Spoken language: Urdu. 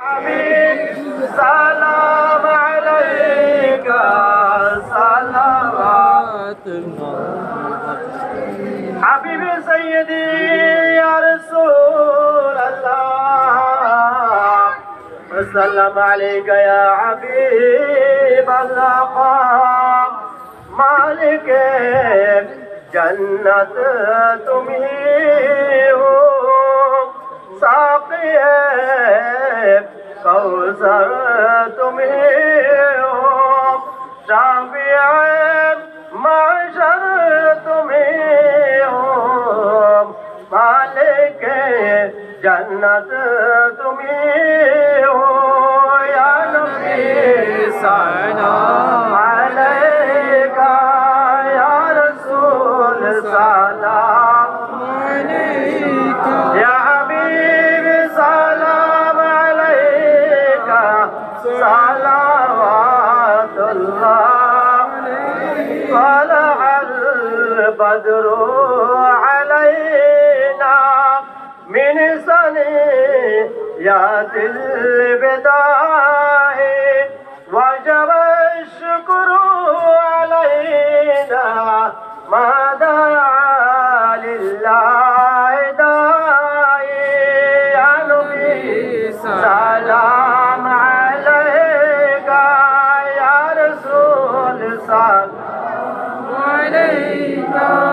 حبيب سلام عليك صلوات حبيبي سيدي يا رسول الله سلام عليك يا حبيب الله مالك جنة تمي ہو ساقي کوثر تمہیں ہو شافع معشر تمہیں ہو مالک جنت تمہیں ہو یا نبی سلام علیکہ یا رسول سلام علیکہ یا صلوات الله طلع البدر علينا من ثنيات البداء وجب الشكر علينا ما دعا لله داعي يا نبي سلام عليك